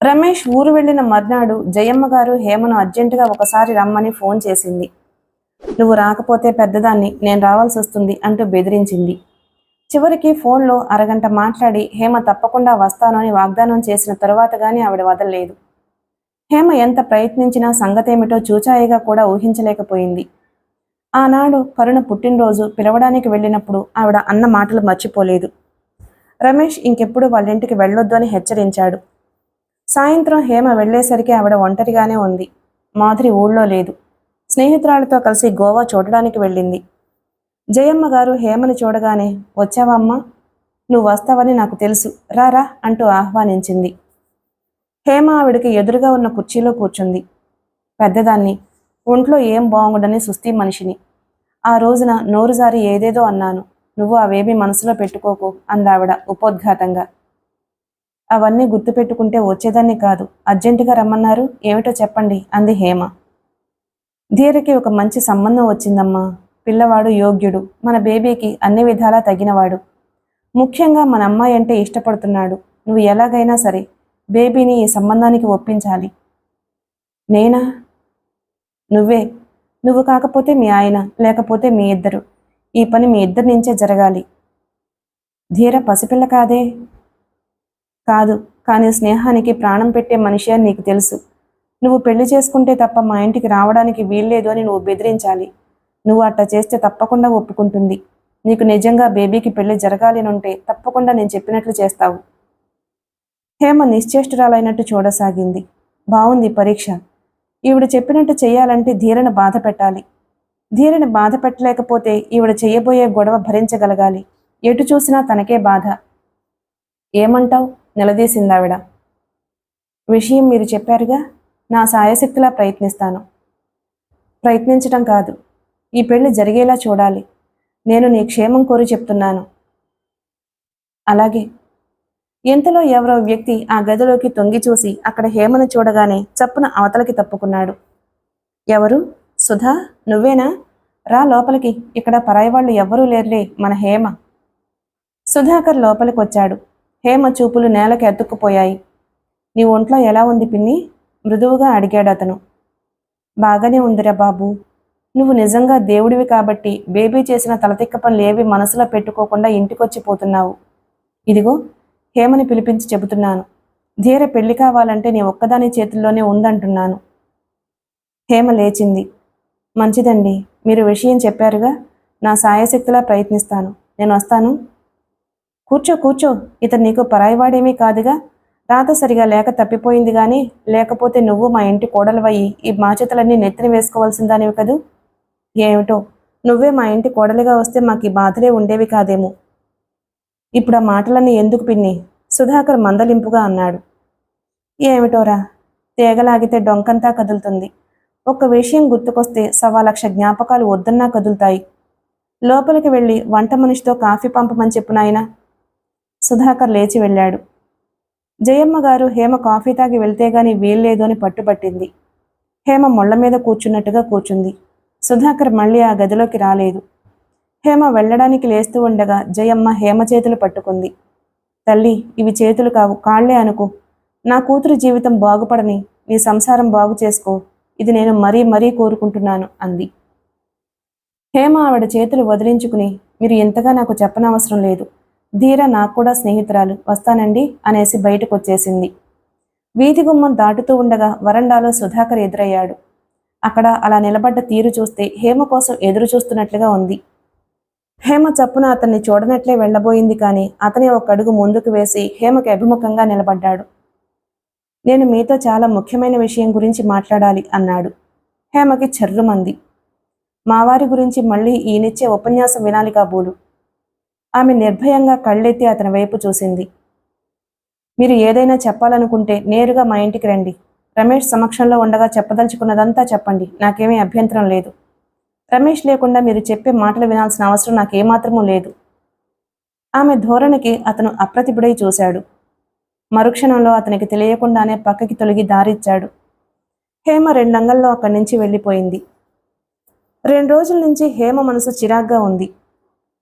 రమేష్ ఊరు వెళ్లిన మర్నాడు జయమ్మ గారు హేమను అర్జెంటుగా ఒకసారి రమ్మని ఫోన్ చేసింది. నువ్వు రాకపోతే పెద్దదాన్ని, నేను రావాల్సి వస్తుంది అంటూ బెదిరించింది. చివరికి ఫోన్లో అరగంట మాట్లాడి హేమ తప్పకుండా వస్తాను అని వాగ్దానం చేసిన తరువాత గాని ఆవిడ వదలలేదు. హేమ ఎంత ప్రయత్నించినా సంగతేమిటో చూచాయిగా కూడా ఊహించలేకపోయింది. ఆనాడు కరుణ పుట్టినరోజు పిలవడానికి వెళ్ళినప్పుడు ఆవిడ అన్న మాటలు మర్చిపోలేదు. రమేష్ ఇంకెప్పుడు వాళ్ళింటికి వెళ్ళొద్దు అని హెచ్చరించాడు. సాయంత్రం హేమ వెళ్లేసరికి ఆవిడ ఒంటరిగానే ఉంది. మాధురి ఊళ్ళో లేదు. స్నేహితురాలతో కలిసి గోవా చూడడానికి వెళ్ళింది. జయమ్మ గారు హేమని చూడగానే, వచ్చావమ్మా, నువ్వు వస్తావని నాకు తెలుసు, రారా అంటూ ఆహ్వానించింది. హేమ ఆవిడికి ఎదురుగా ఉన్న కుర్చీలో కూర్చుంది. పెద్దదాన్ని, ఒంట్లో ఏం బాగుండని సుస్థి మనిషిని. ఆ రోజున నోరుజారి ఏదేదో అన్నాను, నువ్వు అవేమీ మనసులో పెట్టుకోకు అందావిడ ఉపోద్ఘాతంగా. అవన్నీ గుర్తుపెట్టుకుంటే వచ్చేదాన్ని కాదు, అర్జెంటుగా రమ్మన్నారు, ఏమిటో చెప్పండి అంది హేమ. ధీరకి ఒక మంచి సంబంధం వచ్చిందమ్మా. పిల్లవాడు యోగ్యుడు, మన బేబీకి అన్ని విధాలా తగినవాడు. ముఖ్యంగా మన అమ్మాయి అంటే ఇష్టపడుతున్నాడు. నువ్వు ఎలాగైనా సరే బేబీని ఈ సంబంధానికి ఒప్పించాలి. నేనా? నువ్వే. నువ్వు కాకపోతే మీ ఆయన, లేకపోతే మీ ఇద్దరు. ఈ పని మీ ఇద్దరి నుంచే జరగాలి. ధీర పసిపిల్ల కాదే. కాదు, కానీ స్నేహానికి ప్రాణం పెట్టే మనిషి అని నీకు తెలుసు. నువ్వు పెళ్లి చేసుకుంటే తప్ప మా ఇంటికి రావడానికి వీల్లేదు అని నువ్వు బెదిరించాలి. నువ్వు అట్టా చేస్తే తప్పకుండా ఒప్పుకుంటుంది. నీకు నిజంగా బేబీకి పెళ్లి జరగాలి అనుంటే తప్పకుండా నేను చెప్పినట్లు చేస్తావు. హేమ నిశ్చేష్టురాలైనట్టు చూడసాగింది. బావుంది పరీక్ష. ఈవిడ చెప్పినట్టు చెయ్యాలంటే ధీరను బాధ పెట్టాలి. ధీరని బాధ పెట్టలేకపోతే ఈవిడ చెయ్యబోయే గొడవ భరించగలగాలి. ఎటు చూసినా తనకే బాధ. ఏమంటావ్? నిలదీసిందావిడ. విషయం మీరు చెప్పారుగా, నా సాయశక్తిలా ప్రయత్నిస్తాను. ప్రయత్నించటం కాదు, ఈ పెళ్లి జరిగేలా చూడాలి. నేను నీ క్షేమం కోరి చెప్తున్నాను. అలాగే. ఇంతలో ఎవరో వ్యక్తి ఆ గదిలోకి తొంగి చూసి అక్కడ హేమను చూడగానే చప్పున అవతలకి తప్పుకున్నాడు. ఎవరు? సుధా, నువ్వేనా? రా లోపలికి, ఇక్కడ పరాయివాళ్లు ఎవ్వరూ లేరులే, మన హేమ. సుధాకర్ లోపలికి వచ్చాడు. హేమ చూపులు నేలకి అతుక్కుపోయాయి. నీ ఒంట్లో ఎలా ఉంది పిన్ని? మృదువుగా అడిగాడు అతను. బాగానే ఉందిరా బాబు. నువ్వు నిజంగా దేవుడివి కాబట్టి బేబీ చేసిన తలతిక్క పనులు ఏవి మనసులో పెట్టుకోకుండా ఇంటికొచ్చి పోతున్నావు. ఇదిగో హేమని పిలిపించి చెబుతున్నాను. ధీర పెళ్లి కావాలంటే నీ ఒక్కదాని చేతుల్లోనే ఉందంటున్నాను. హేమ లేచింది. మంచిదండి, మీరు విషయం చెప్పారుగా, నా సాయశక్తిలా ప్రయత్నిస్తాను. నేను వస్తాను. కూర్చో కూర్చో, ఇతను నీకు పరాయివాడేమీ కాదుగా. రాత సరిగా లేక తప్పిపోయింది గాని, లేకపోతే నువ్వు మా ఇంటి కోడలువయ్యి ఈ బాధ్యతలన్నీ నెత్తిన వేసుకోవాల్సిందానివి కదూ. ఏమిటో, నువ్వే మా ఇంటి కోడలిగా వస్తే మాకు ఈ బాధలే ఉండేవి కాదేమో. ఇప్పుడు ఆ మాటలన్నీ ఎందుకు పిన్ని? సుధాకర్ మందలింపుగా అన్నాడు. ఏమిటోరా, తేగలాగితే డొంకంతా కదులుతుంది. ఒక్క విషయం గుర్తుకొస్తే 1,00,000 జ్ఞాపకాలు వద్దన్నా కదులుతాయి. లోపలికి వెళ్ళి వంట మనిషితో కాఫీ పంపమని చెప్పు నాయనా. సుధాకర్ లేచి వెళ్ళాడు. జయమ్మ గారు హేమ కాఫీ తాగి వెళ్తే గాని వీల్లేదు అని పట్టుబట్టింది. హేమ మొళ్ల మీద కూర్చున్నట్టుగా కూర్చుంది. సుధాకర్ మళ్ళీ ఆ గదిలోకి రాలేదు. హేమ వెళ్ళడానికి లేస్తూ ఉండగా జయమ్మ హేమ చేతులు పట్టుకుంది. తల్లి, ఇవి చేతులు కావు, కాళ్లే అనుకో. నా కూతురు జీవితం బాగుపడని, నీ సంసారం బాగు చేసుకో. ఇది నేను మరీ మరీ కోరుకుంటున్నాను అంది. హేమ ఆవిడ చేతులు వదిలించుకుని, మీరు ఎంతగా నాకు చెప్పనవసరం లేదు. ధీర నాకు కూడా స్నేహితురాలు, వస్తానండి అనేసి బయటకొచ్చేసింది. వీధి గుమ్మం దాటుతూ ఉండగా వరండాలో సుధాకర్ ఎదురయ్యాడు. అక్కడ అలా నిలబడ్డ తీరు చూస్తే హేమ కోసం ఎదురు చూస్తున్నట్లుగా ఉంది. హేమ చప్పున అతన్ని చూడనట్లే వెళ్లబోయింది కానీ అతనే ఒక అడుగు ముందుకు వేసి హేమకి అభిముఖంగా నిలబడ్డాడు. నేను మీతో చాలా ముఖ్యమైన విషయం గురించి మాట్లాడాలి అన్నాడు. హేమకి చెర్రుమంది. మావారి గురించి మళ్ళీ ఈయనిచ్చే ఉపన్యాసం వినాలి కాబోలు. ఆమె నిర్భయంగా కళ్ళెత్తి అతని వైపు చూసింది. మీరు ఏదైనా చెప్పాలనుకుంటే నేరుగా మా ఇంటికి రండి. రమేష్ సమక్షంలో ఉండగా చెప్పదలుచుకున్నదంతా చెప్పండి, నాకేమీ అభ్యంతరం లేదు. రమేష్ లేకుండా మీరు చెప్పే మాటలు వినాల్సిన అవసరం నాకేమాత్రమూ లేదు. ఆమె ధోరణికి అతను అప్రతిభుడై చూశాడు. మరుక్షణంలో అతనికి తెలియకుండానే పక్కకి తొలగి దారిచ్చాడు. హేమ 2 అంగల్లో అక్కడి నుంచి వెళ్ళిపోయింది. 2 రోజుల నుంచి హేమ మనసు చిరాగ్గా ఉంది.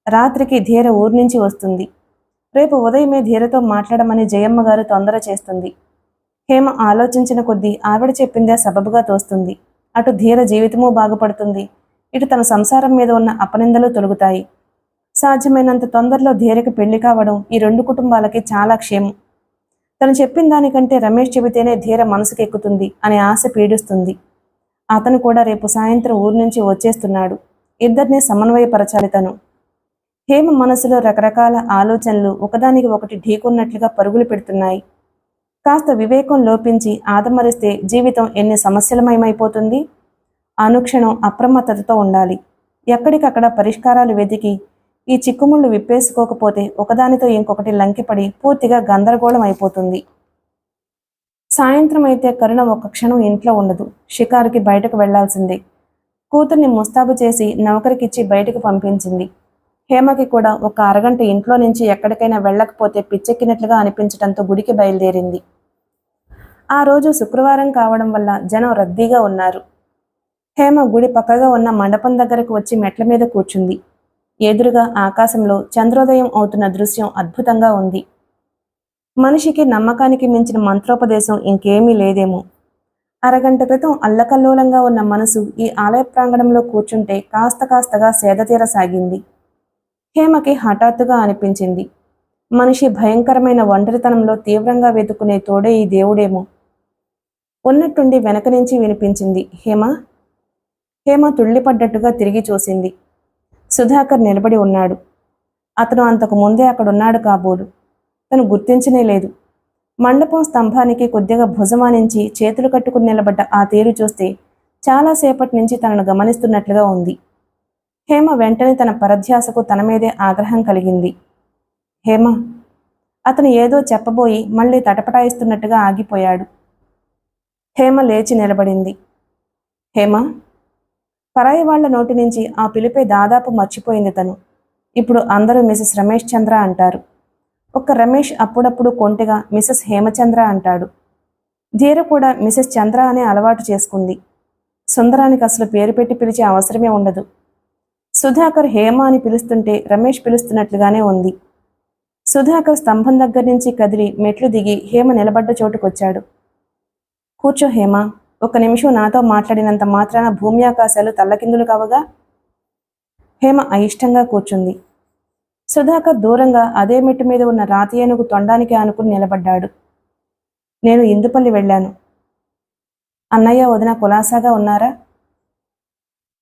రాత్రికి ధీర ఊరి నుంచి వస్తుంది. రేపు ఉదయమే ధీరతో మాట్లాడమని జయమ్మ గారు తొందర చేస్తుంది. హేమ ఆలోచించిన కొద్దీ ఆవిడ చెప్పిందే సబబుగా తోస్తుంది. అటు ధీర జీవితమూ బాగుపడుతుంది, ఇటు తన సంసారం మీద ఉన్న అపనిందలు తొలగుతాయి. సాధ్యమైనంత తొందరలో ధీరకి పెళ్లి కావడం ఈ రెండు కుటుంబాలకి చాలా క్షేమం. తను చెప్పిన దానికంటే రమేష్ చెబితేనే ధీర మనసుకెక్కుతుంది అనే ఆశ పీడిస్తుంది. అతను కూడా రేపు సాయంత్రం ఊరు నుంచి వచ్చేస్తున్నాడు. ఇద్దరిని సమన్వయపరచాలి తను. హేమ మనసులో రకరకాల ఆలోచనలు ఒకదానికి ఒకటి ఢీకొన్నట్లుగా పరుగులు పెడుతున్నాయి. కాస్త వివేకం లోపించి ఆదమరిస్తే జీవితం ఎన్ని సమస్యలమయమైపోతుంది. అనుక్షణం అప్రమత్తతతో ఉండాలి. ఎక్కడికక్కడ పరిష్కారాలు వెతికి ఈ చిక్కుముళ్ళు విప్పేసుకోకపోతే ఒకదానితో ఇంకొకటి లంకిపడి పూర్తిగా గందరగోళం అయిపోతుంది. సాయంత్రం అయితే కరుణ ఒక్క క్షణం ఇంట్లో ఉండదు. షికారుకి బయటకు వెళ్లాల్సిందే. కూతుర్ని ముస్తాబు చేసి నౌకరికిచ్చి బయటకు పంపించింది. హేమకి కూడా ఒక అరగంట ఇంట్లో నుంచి ఎక్కడికైనా వెళ్ళకపోతే పిచ్చెక్కినట్లుగా అనిపించటంతో గుడికి బయలుదేరింది. ఆ రోజు శుక్రవారం కావడం వల్ల జనం రద్దీగా ఉన్నారు. హేమ గుడి పక్కగా ఉన్న మండపం దగ్గరకు వచ్చి మెట్ల మీద కూర్చుంది. ఎదురుగా ఆకాశంలో చంద్రోదయం అవుతున్న దృశ్యం అద్భుతంగా ఉంది. మనిషికి నమ్మకానికి మించిన మంత్రోపదేశం ఇంకేమీ లేదేమో. అరగంట క్రితం అల్లకల్లోలంగా ఉన్న మనసు ఈ ఆలయ ప్రాంగణంలో కూర్చుంటే కాస్తగా సేద తీరసాగింది. హేమకి హఠాత్తుగా అనిపించింది, మనిషి భయంకరమైన ఒంటరితనంలో తీవ్రంగా వెతుకునే తోడే ఈ దేవుడేమో. ఉన్నట్టుండి వెనక నుంచి వినిపించింది, హేమ. హేమ తుళ్ళిపడ్డట్టుగా తిరిగి చూసింది. సుధాకర్ నిలబడి ఉన్నాడు. అతను అంతకు ముందే అక్కడున్నాడు కాబోలు. తను గుర్తించనే లేదు. మండపం స్తంభానికి కొద్దిగా భుజమానించి చేతులు కట్టుకుని నిలబడ్డ ఆ తీరు చూస్తే చాలాసేపటి నుంచి తనను గమనిస్తున్నట్లుగా ఉంది. హేమ వెంటనే తన పరధ్యాసకు తన మీదే ఆగ్రహం కలిగింది. హేమ. అతను ఏదో చెప్పబోయి మళ్ళీ తటపటాయిస్తున్నట్టుగా ఆగిపోయాడు. హేమ లేచి నిలబడింది. హేమ. పరాయి వాళ్ల నోటి నుంచి ఆ పిలిపే దాదాపు మర్చిపోయింది తను. ఇప్పుడు అందరూ మిసెస్ రమేష్ చంద్ర అంటారు. ఒక్క రమేష్ అప్పుడప్పుడు కొంటెగా మిసెస్ హేమచంద్ర అంటాడు. ధీర కూడా మిసెస్ చంద్ర అనే అలవాటు చేసుకుంది. సుందరానికి అసలు పేరు పెట్టి పిలిచే అవసరమే ఉండదు. సుధాకర్ హేమ అని పిలుస్తుంటే రమేష్ పిలుస్తున్నట్లుగానే ఉంది. సుధాకర్ స్తంభం దగ్గర నుంచి కదిలి మెట్లు దిగి హేమ నిలబడ్డ చోటుకొచ్చాడు. కూర్చో హేమ. ఒక్క నిమిషం నాతో మాట్లాడినంత మాత్రాన భూమి ఆకాశాలు తల్లకిందులు కావగా. హేమ అయిష్టంగా కూర్చుంది. సుధాకర్ దూరంగా అదే మెట్టు మీద ఉన్న రాతి ఏనుగు తొండానికి ఆనుకుని నిలబడ్డాడు. నేను ఇందుపల్లి వెళ్ళాను. అన్నయ్య వదిన కులాసాగా ఉన్నారా?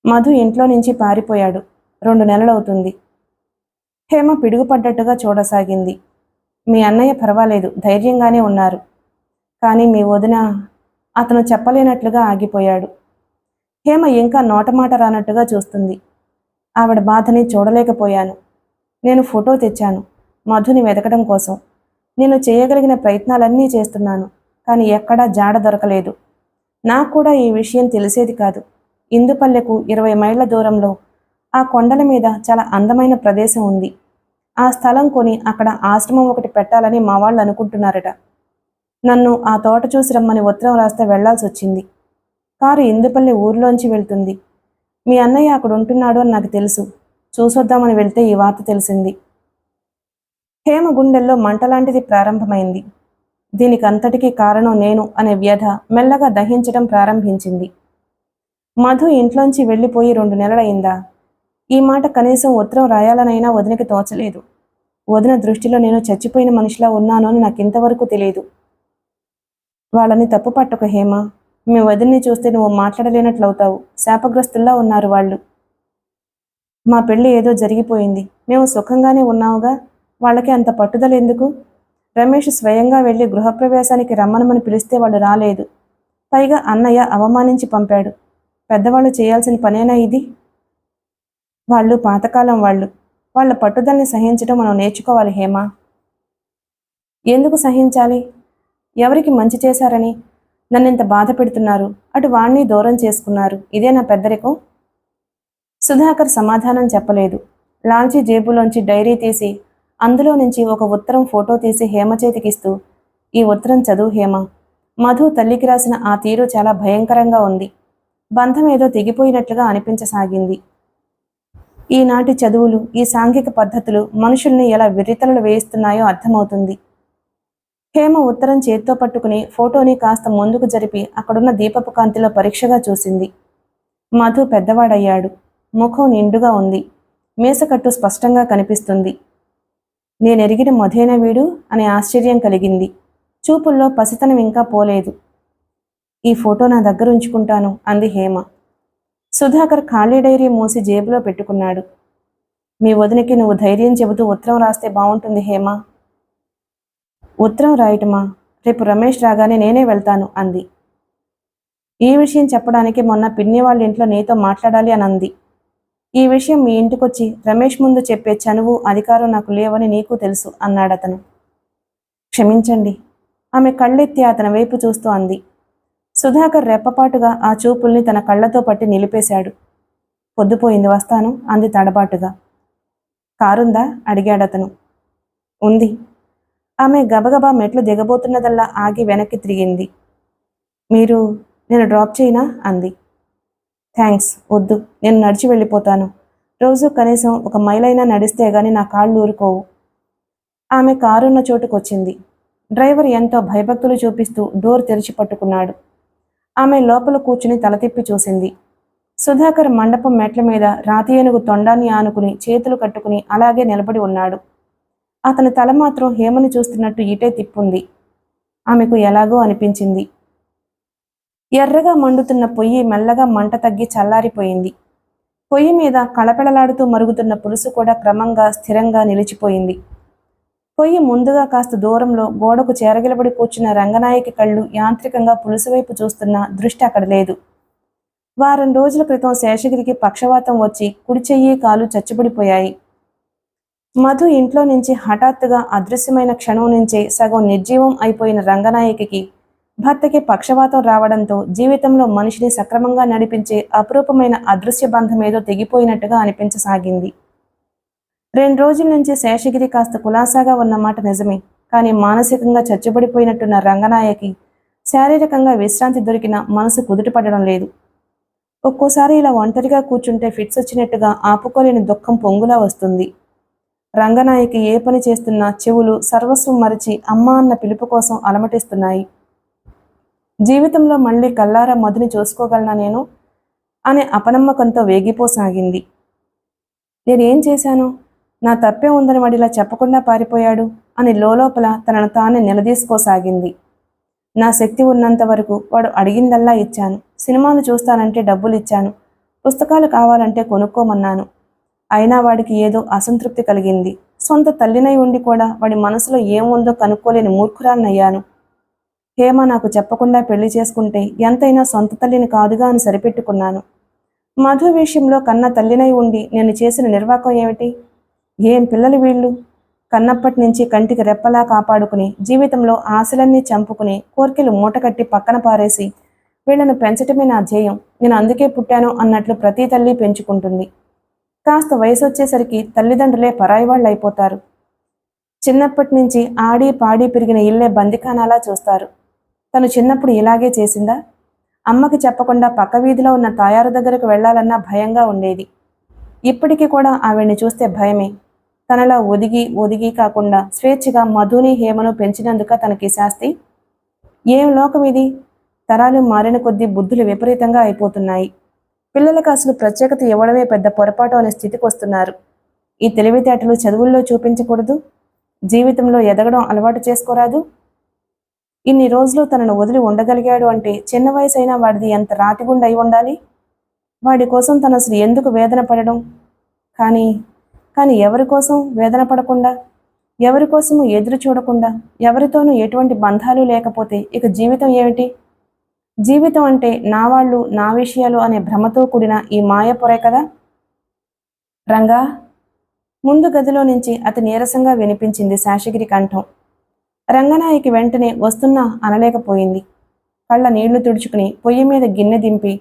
మధు ఇంట్లో నుంచి పారిపోయాడు. 2 నెలలవుతుంది. హేమ పిడుగుపడ్డట్టుగా చూడసాగింది. మీ అన్నయ్య పర్వాలేదు, ధైర్యంగానే ఉన్నారు. కానీ మీ వదిన. అతను చెప్పలేనట్లుగా ఆగిపోయాడు. హేమ ఇంకా నోటమాట రానట్టుగా చూస్తుంది. ఆవిడ బాధని చూడలేకపోయాను. నేను ఫోటో తెచ్చాను మధుని వెతకడం కోసం. నేను చేయగలిగిన ప్రయత్నాలన్నీ చేస్తున్నాను, కానీ ఎక్కడా జాడ దొరకలేదు. నాకు కూడా ఈ విషయం తెలిసేది కాదు. ఇందుపల్లెకు 20 మైళ్ళ దూరంలో ఆ కొండల మీద చాలా అందమైన ప్రదేశం ఉంది. ఆ స్థలం కొని అక్కడ ఆశ్రమం ఒకటి పెట్టాలని మా వాళ్ళు అనుకుంటున్నారట. నన్ను ఆ తోట చూసి రమ్మని ఉత్తరం రాస్తే వెళ్లాల్సి వచ్చింది. కారు ఇందుపల్లి ఊరిలోంచి వెళ్తుంది. మీ అన్నయ్య అక్కడ ఉంటున్నాడు అని నాకు తెలుసు. చూసొద్దామని వెళ్తే ఈ వార్త తెలిసింది. హేమ గుండెల్లో మంటలాంటిది ప్రారంభమైంది. దీనికంతటికీ కారణం నేను అనే వ్యధ మెల్లగా దహించడం ప్రారంభించింది. మధు ఇంట్లోంచి వెళ్ళిపోయి 2 నెలలైందా? ఈ మాట కనీసం ఉత్తరం రాయాలనైనా వదినకి తోచలేదు. వదిన దృష్టిలో నేను చచ్చిపోయిన మనిషిలా ఉన్నాను అని నాకింతవరకు తెలియదు. వాళ్ళని తప్పు పట్టకు హేమ. మీ వదిన్ని చూస్తే నువ్వు మాట్లాడలేనట్లవుతావు. శాపగ్రస్తుల్లా ఉన్నారు వాళ్ళు. మా పెళ్లి ఏదో జరిగిపోయింది. మేము సుఖంగానే ఉన్నావుగా. వాళ్ళకి అంత పట్టుదల ఎందుకు? రమేష్ స్వయంగా వెళ్ళి గృహప్రవేశానికి రమ్మనమని పిలిస్తే వాళ్ళు రాలేదు. పైగా అన్నయ్య అవమానించి పంపాడు. పెద్దవాళ్ళు చేయాల్సిన పనేనా ఇది? వాళ్ళు పాతకాలం వాళ్ళు. వాళ్ళ పట్టుదలని సహించడం మనం నేర్చుకోవాలి హేమ. ఎందుకు సహించాలి? ఎవరికి మంచి చేశారని నన్నింత బాధ పెడుతున్నారు? అటు వాణ్ణి దూరం చేసుకున్నారు. ఇదే నా పెద్దరికం? సుధాకర్ సమాధానం చెప్పలేదు. లాల్చీ జేబులోంచి డైరీ తీసి అందులో నుంచి ఒక ఉత్తరం ఫోటో తీసి హేమ చేతికిస్తూ, ఈ ఉత్తరం చదువు హేమ. మధు తల్లికి రాసిన ఆ తీరు చాలా భయంకరంగా ఉంది. బంధం ఏదో తెగిపోయినట్లుగా అనిపించసాగింది. ఈనాటి చదువులు, ఈ సాంఘిక పద్ధతులు మనుషుల్ని ఎలా విర్రితలలు వేయిస్తున్నాయో అర్థమవుతుంది. హేమ ఉత్తరం చేత్తో పట్టుకుని ఫోటోని కాస్త ముందుకు జరిపి అక్కడున్న దీపపు కాంతిలో పరీక్షగా చూసింది. మధు పెద్దవాడయ్యాడు. ముఖం నిండుగా ఉంది. మీసకట్టు స్పష్టంగా కనిపిస్తుంది. నేనెరిగిన మధేనా వీడు అనే ఆశ్చర్యం కలిగింది. చూపుల్లో పసితనం ఇంకా పోలేదు. ఈ ఫోటో నా దగ్గర ఉంచుకుంటాను అంది హేమ. సుధాకర్ ఖాళీ డైరీ మూసి జేబులో పెట్టుకున్నాడు. మీ వదినకి నువ్వు ధైర్యం చెబుతూ ఉత్తరం రాస్తే బాగుంటుంది హేమ. ఉత్తరం రాయటమా? రేపు రమేష్ రాగానే నేనే వెళ్తాను అంది. ఈ విషయం చెప్పడానికి మొన్న పిన్ని వాళ్ళ ఇంట్లో నీతో మాట్లాడాలి అని అంది. ఈ విషయం మీ ఇంటికొచ్చి రమేష్ ముందు చెప్పే చనువు అధికారం నాకు లేవని నీకు తెలుసు అన్నాడతను. క్షమించండి. ఆమె కళ్ళెత్తి అతని వైపు చూస్తూ అంది. సుధాకర్ రెప్పపాటుగా ఆ చూపుల్ని తన కళ్ళతో పట్టి నిలిపేశాడు. పొద్దుపోయింది, వస్తాను అంది తడబాటుగా. కారుందా అడిగాడతను. ఉంది. ఆమె గబగబా మెట్లు దిగబోతున్నదల్లా ఆగి వెనక్కి తిరిగింది. నేను డ్రాప్ చేయనా అంది. థ్యాంక్స్, వద్దు, నేను నడిచి వెళ్ళిపోతాను. రోజు కనీసం 1 మైలైనా నడిస్తే గాని నా కాళ్ళు ఊరుకోవు. ఆమె కారున్న చోటుకొచ్చింది. డ్రైవర్ ఎంతో భయభక్తులు చూపిస్తూ డోర్ తెరిచి పట్టుకున్నాడు. ఆమె లోపల కూర్చుని తల తిప్పి చూసింది. సుధాకర్ మండపం మెట్ల మీద రాతి ఏనుగు తొండాన్ని ఆనుకుని చేతులు కట్టుకుని అలాగే నిలబడి ఉన్నాడు. అతని తల మాత్రం హేమని చూస్తున్నట్టు ఇటే తిప్పుంది. ఆమెకు ఎలాగో అనిపించింది. ఎర్రగా మండుతున్న పొయ్యి మెల్లగా మంట తగ్గి చల్లారిపోయింది. పొయ్యి మీద కళపెళలాడుతూ మరుగుతున్న పులుసు కూడా క్రమంగా స్థిరంగా నిలిచిపోయింది. పొయ్యి ముందుగా కాస్త దూరంలో గోడకు చేరగిలబడి కూర్చున్న రంగనాయకి కళ్ళు యాంత్రికంగా పులుసు వైపు చూస్తున్న దృష్టి అక్కడ లేదు. వారం రోజుల క్రితం శేషగిరికి పక్షవాతం వచ్చి కుడి చెయ్యి కాలు చచ్చుబడిపోయాయి. మధు ఇంట్లో నుంచి హఠాత్తుగా అదృశ్యమైన క్షణం నుంచే సగం నిర్జీవం అయిపోయిన రంగనాయకికి భర్తకి పక్షవాతం రావడంతో జీవితంలో మనిషిని సక్రమంగా నడిపించే అపురూపమైన అదృశ్య బంధమేదో తెగిపోయినట్టుగా అనిపించసాగింది. 2 రోజుల నుంచి శేషగిరి కాస్త కులాసాగా ఉన్నమాట నిజమే. కానీ మానసికంగా చచ్చుబడిపోయినట్టున్న రంగనాయకి శారీరకంగా విశ్రాంతి దొరికిన మనసు కుదుటపడడం లేదు. ఒక్కోసారి ఇలా ఒంటరిగా కూర్చుంటే ఫిట్స్ వచ్చినట్టుగా ఆపుకోలేని దుఃఖం పొంగులా వస్తుంది. రంగనాయకి ఏ పని చేస్తున్నా చెవులు సర్వస్వం మరిచి అమ్మా అన్న పిలుపు కోసం అలమటిస్తున్నాయి. జీవితంలో మళ్ళీ కల్లారా మధుని చూసుకోగలనా నేను అనే అపనమ్మకంతో వేగిపోసాగింది. నేనేం చేశాను? నా తప్పే ఉందని వాడిలా చెప్పకుండా పారిపోయాడు అని లోపల తనను తానే నిలదీసుకోసాగింది. నా శక్తి ఉన్నంత వరకు వాడు అడిగిందల్లా ఇచ్చాను. సినిమాలు చూస్తానంటే డబ్బులు ఇచ్చాను. పుస్తకాలు కావాలంటే కొనుక్కోమన్నాను. అయినా వాడికి ఏదో అసంతృప్తి కలిగింది. సొంత తల్లినై ఉండి కూడా వాడి మనసులో ఏముందో కనుక్కోలేని మూర్ఖురాన్నయ్యాను. హేమ నాకు చెప్పకుండా పెళ్లి చేసుకుంటే ఎంతైనా సొంత తల్లిని కాదుగా అని సరిపెట్టుకున్నాను. మధు విషయంలో కన్న తల్లినై ఉండి నేను చేసిన నిర్వాకం ఏమిటి? ఏం పిల్లలు వీళ్ళు! కన్నప్పటి నుంచి కంటికి రెప్పలా కాపాడుకుని జీవితంలో ఆశలన్నీ చంపుకుని కోర్కెలు మూటకట్టి పక్కన పారేసి వీళ్లను పెంచటమే నా ధ్యేయం, నేను అందుకే పుట్టాను అన్నట్లు ప్రతి తల్లి పెంచుకుంటుంది. కాస్త వయసు వచ్చేసరికి తల్లిదండ్రులే పరాయి వాళ్ళు అయిపోతారు. చిన్నప్పటి నుంచి ఆడి పాడి పెరిగిన ఇల్లే బందిఖానాలా చూస్తారు. తను చిన్నప్పుడు ఇలాగే చేసిందా? అమ్మకి చెప్పకుండా పక్క వీధిలో ఉన్న తాయారు దగ్గరకు వెళ్లాలన్నా భయంగా ఉండేది. ఇప్పటికీ కూడా ఆవిడ్ని చూస్తే భయమే. తనలా ఒదిగి కాకుండా స్వేచ్ఛగా మధుని హేమను పెంచినందుక తనకి శాస్తి. ఏం లోకం ఇది! తరాలు మారిన కొద్దీ బుద్ధులు విపరీతంగా అయిపోతున్నాయి. పిల్లలకు అసలు ప్రత్యేకత ఇవ్వడమే పెద్ద పొరపాటు అనే స్థితికి వస్తున్నారు. ఈ తెలివితేటలు చదువుల్లో చూపించకూడదు? జీవితంలో ఎదగడం అలవాటు చేసుకోరాదు? ఇన్ని రోజులు తనను వదిలి ఉండగలిగాడు అంటే చిన్న వయసైనా వాడిది ఎంత రాతిగుండ అయి ఉండాలి. వాడి కోసం తను అసలు ఎందుకు వేదన పడడం? కానీ ఎవరి కోసం వేదన పడకుండా, ఎవరి కోసము ఎదురు చూడకుండా, ఎవరితోనూ ఎటువంటి బంధాలు లేకపోతే ఇక జీవితం ఏమిటి? జీవితం అంటే నా వాళ్ళు, నా విషయాలు అనే భ్రమతో కూడిన ఈ మాయపొరే కదా. రంగా! ముందు గదిలో నుంచి అతి నీరసంగా వినిపించింది శేషగిరి కంఠం. రంగనాయకి వెంటనే వస్తున్నా అనలేకపోయింది. కళ్ళ నీళ్లు తుడుచుకుని పొయ్యి మీద గిన్నె దింపి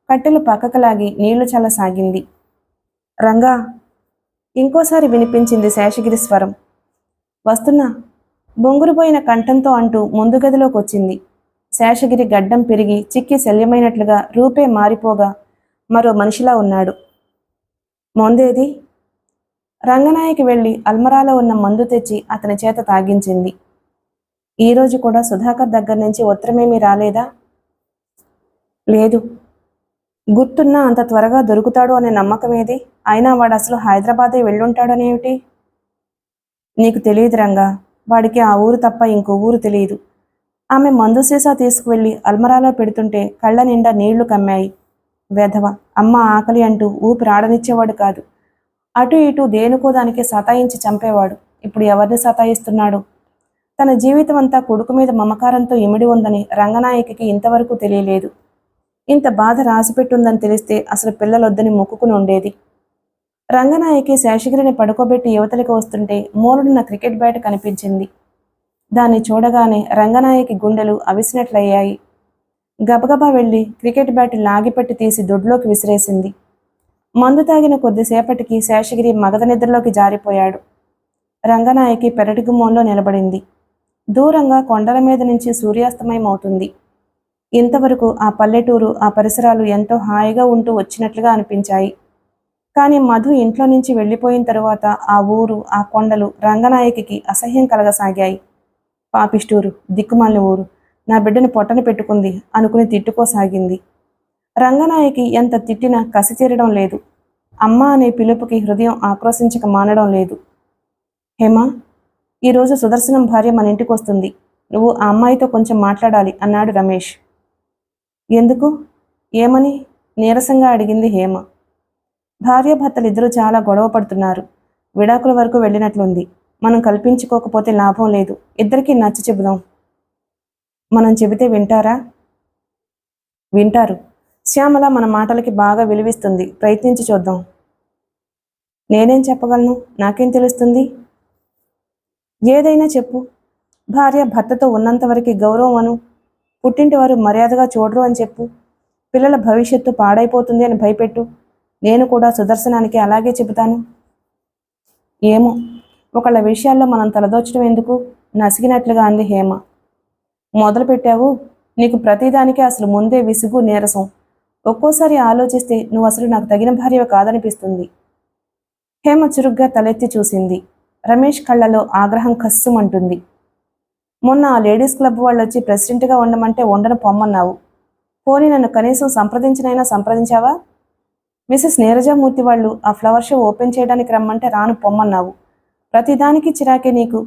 కట్టెలు పక్కకు లాగి నీళ్లు చల్లసాగింది. రంగా! ఇంకోసారి వినిపించింది శేషగిరి స్వరం. వస్తున్నా బొంగురుపోయిన కంఠంతో అంటూ ముందు గదిలోకి వచ్చింది. శేషగిరి గడ్డం పెరిగి చిక్కి శల్యమైనట్లుగా రూపే మారిపోగా మరో మనిషిలా ఉన్నాడు. మందేది? రంగనాయకి వెళ్ళి అల్మరాలో ఉన్న మందు తెచ్చి అతని చేత తాగించింది. ఈరోజు కూడా సుధాకర్ దగ్గర నుంచి ఉత్తరమేమీ రాలేదా? లేదు. గుర్తున్నా అంత త్వరగా దొరుకుతాడు అనే నమ్మకం ఏది? అయినా వాడు అసలు హైదరాబాదే వెళ్ళుంటాడనేమిటి? నీకు తెలియదు రంగా, వాడికి ఆ ఊరు తప్ప ఇంకో ఊరు తెలియదు. ఆమె మందు సీసా తీసుకువెళ్ళి అల్మరాలో పెడుతుంటే కళ్ళ నిండా నీళ్లు కమ్మాయి. వెధవ, అమ్మ ఆకలి అంటూ ఊపిరాడనిచ్చేవాడు కాదు. అటు ఇటు దేనికో దానికి సతాయించి చంపేవాడు. ఇప్పుడు ఎవరిని సతాయిస్తున్నాడు? తన జీవితం అంతా కొడుకు మీద మమకారంతో ఇమిడి ఉందని రంగనాయకికి ఇంతవరకు తెలియలేదు. ఇంత బాధ రాసిపెట్టుందని తెలిస్తే అసలు పిల్లలొద్దని మొక్కుకుని ఉండేది. రంగనాయకి శేషగిరిని పడుకోబెట్టి యువతలికి వస్తుంటే మూలనున్న క్రికెట్ బ్యాట్ కనిపించింది. దాన్ని చూడగానే రంగనాయకి గుండెలు అవిసినట్లయ్యాయి. గబగబా వెళ్లి క్రికెట్ బ్యాట్ లాగిపెట్టి తీసి దొడ్లోకి విసిరేసింది. మందు తాగిన కొద్దిసేపటికి శేషగిరి మగధ నిద్రలోకి జారిపోయాడు. రంగనాయకి పెరటి గుమ్మంలో నిలబడింది. దూరంగా కొండల మీద నుంచి సూర్యాస్తమయం అవుతుంది. ఇంతవరకు ఆ పల్లెటూరు, ఆ పరిసరాలు ఎంతో హాయిగా ఉంటూ వచ్చినట్లుగా అనిపించాయి. కానీ మధు ఇంట్లో నుంచి వెళ్ళిపోయిన తరువాత ఆ ఊరు, ఆ కొండలు రంగనాయకికి అసహ్యం కలగసాగాయి. పాపిష్టూరు, దిక్కుమాలిన ఊరు, నా బిడ్డను పొట్టన పెట్టుకుంది అనుకుని తిట్టుకోసాగింది. రంగనాయకి ఎంత తిట్టినా కసి తీరడం లేదు. అమ్మ అనే పిలుపుకి హృదయం ఆక్రోశించక మానడం లేదు. హేమా, ఈరోజు సుదర్శనం భార్య మన ఇంటికి వస్తుంది. నువ్వు ఆ అమ్మాయితో కొంచెం మాట్లాడాలి అన్నాడు రమేష్. ఎందుకు? ఏమని? నీరసంగా అడిగింది హేమ. భార్యాభర్తలిద్దరూ చాలా గొడవ పడుతున్నారు. విడాకుల వరకు వెళ్ళినట్లుంది. మనం కల్పించుకోకపోతే లాభం లేదు. ఇద్దరికీ నచ్చ చెబుదాం. మనం చెబితే వింటారా? వింటారు. శ్యామల మన మాటలకి బాగా విలువిస్తుంది. ప్రయత్నించి చూద్దాం. నేనేం చెప్పగలను? నాకేం తెలుస్తుంది? ఏదైనా చెప్పు. భార్య భర్తతో ఉన్నంతవరకు గౌరవం అను. పుట్టింటి వారు మర్యాదగా చూడరు అని చెప్పు. పిల్లల భవిష్యత్తు పాడైపోతుంది అని భయపెట్టు. నేను కూడా సుదర్శనానికి అలాగే చెబుతాను. ఏమో, ఒకళ్ళ విషయాల్లో మనం తలదోచడం ఎందుకు? నసిగినట్లుగా అంది హేమ. మొదలు పెట్టావు. నీకు ప్రతిదానికి అసలు ముందే విసుగు, నీరసం. ఒక్కోసారి ఆలోచిస్తే నువ్వు అసలు నాకు తగిన భార్య కాదనిపిస్తుంది. హేమ చురుగ్గా తలెత్తి చూసింది. రమేష్ కళ్ళలో ఆగ్రహం కస్సుమంటుంది. మొన్న ఆ లేడీస్ క్లబ్ వాళ్ళు వచ్చి ప్రెసిడెంట్గా ఉండమంటే ఉండను పొమ్మన్నావు. పోనీ నన్ను కనీసం సంప్రదించినైనా సంప్రదించావా? మిసెస్ నీరజామూర్తి వాళ్ళు ఆ ఫ్లవర్ షో ఓపెన్ చేయడానికి రమ్మంటే రాను పొమ్మన్నావు. ప్రతిదానికి చిరాకే నీకు,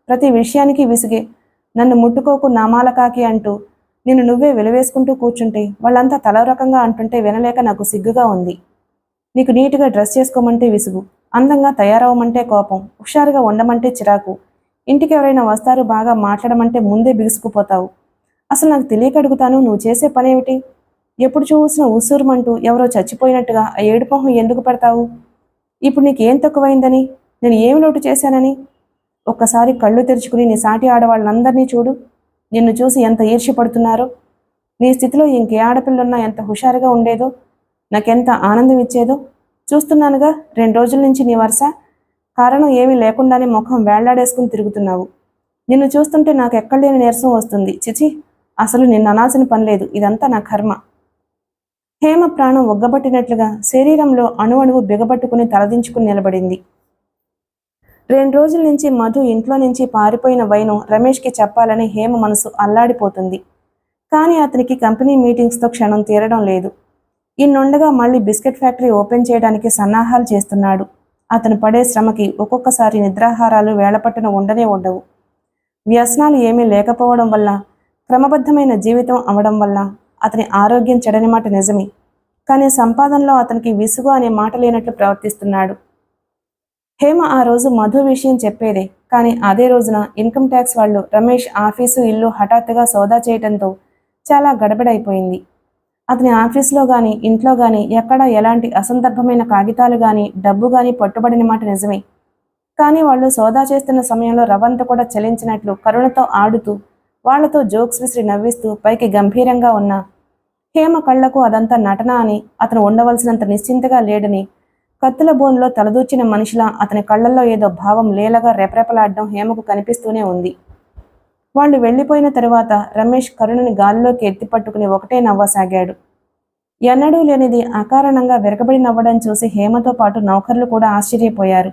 ప్రతి విషయానికి విసిగే. నన్ను ముట్టుకోకు నామాలకాకి అంటూ నిన్ను నువ్వే వెలివేసుకుంటూ కూర్చుంటే వాళ్ళంతా తల రకంగా అంటుంటే వినలేక నాకు సిగ్గుగా ఉంది. నీకు నీట్గా డ్రెస్ చేసుకోమంటే విసుగు, అందంగా తయారవమంటే కోపం, హుషారుగా ఉండమంటే చిరాకు. ఇంటికి ఎవరైనా వస్తారు బాగా మాట్లాడమంటే ముందే బిగుసుకుపోతావు. అసలు నాకు తెలియక అడుగుతాను, నువ్వు చేసే పనేమిటి? ఎప్పుడు చూసినా ఉసూరుమంటూ ఎవరో చచ్చిపోయినట్టుగా ఆ ఏడుపొహం ఎందుకు పెడతావు? ఇప్పుడు నీకేం తక్కువైందని? నేను ఏమి లోటు చేశానని? ఒక్కసారి కళ్ళు తెరుచుకుని నీ సాటి ఆడవాళ్ళందరినీ చూడు. నిన్ను చూసి ఎంత ఈర్ష్యపడుతున్నారో. నీ స్థితిలో ఇంకే ఆడపిల్లున్నా ఎంత హుషారుగా ఉండేదో, నాకెంత ఆనందం ఇచ్చేదో చూస్తున్నానుగా. 2 రోజుల నుంచి నీ వరుస. కారణం ఏమీ లేకుండానే ముఖం వేళ్లాడేసుకుని తిరుగుతున్నావు. నిన్ను చూస్తుంటే నాకు ఎక్కడలేని నీరసం వస్తుంది. చిచి, అసలు నిన్ను అనాల్సిన పని లేదు. ఇదంతా నా కర్మ. హేమ ప్రాణం ఒగ్గబట్టినట్లుగా శరీరంలో అణువణువు బిగబట్టుకుని తలదించుకుని నిలబడింది. 2 రోజుల నుంచి మధు ఇంట్లో నుంచి పారిపోయిన వైనం రమేష్కి చెప్పాలని హేమ మనసు అల్లాడిపోతుంది. కానీ అతనికి కంపెనీ మీటింగ్స్తో క్షణం తీరడం లేదు. ఇన్నుండగా మళ్ళీ బిస్కెట్ ఫ్యాక్టరీ ఓపెన్ చేయడానికి సన్నాహాలు చేస్తున్నాడు. అతను పడే శ్రమకి ఒక్కొక్కసారి నిద్రాహారాలు వేళపట్టున ఉండనే ఉండవు. వ్యసనాలు ఏమీ లేకపోవడం వల్ల, క్రమబద్ధమైన జీవితం అవడం వల్ల అతని ఆరోగ్యం చెడని మాట నిజమే. కానీ సంపాదనలో అతనికి విసుగు అనే మాట లేనట్లు ప్రవర్తిస్తున్నాడు. హేమ ఆ రోజు మధు విషయం చెప్పేదే. కానీ అదే రోజున ఇన్కమ్ ట్యాక్స్ వాళ్ళు రమేష్ ఆఫీసు, ఇల్లు హఠాత్తుగా సౌదా చేయడంతో చాలా గడబడైపోయింది. అతని ఆఫీసులో గాని, ఇంట్లో గాని ఎక్కడా ఎలాంటి అసందర్భమైన కాగితాలు గాని, డబ్బు గాని పట్టుబడిన మాట నిజమే. కానీ వాళ్ళు సోదా చేస్తున్న సమయంలో రవంత కూడా చలించినట్లు కరుణతో ఆడుతూ, వాళ్లతో జోక్స్ విసిరి నవ్విస్తూ పైకి గంభీరంగా ఉన్న హేమ కళ్లకు అదంతా నటన అని, అతను ఉండవలసినంత నిశ్చింతగా లేడని, కత్తుల బోన్లో తలదూర్చిన మనిషిలా అతని కళ్లల్లో ఏదో భావం లేలగా రెపరెపలాడడం హేమకు కనిపిస్తూనే ఉంది. వాళ్ళు వెళ్లిపోయిన తరువాత రమేష్ కరుణని గాలిలోకి ఎత్తిపట్టుకుని ఒకటే నవ్వసాగాడు. ఎన్నడూ లేనిది అకారణంగా విరగబడి నవ్వడం చూసి హేమతో పాటు నౌకర్లు కూడా ఆశ్చర్యపోయారు.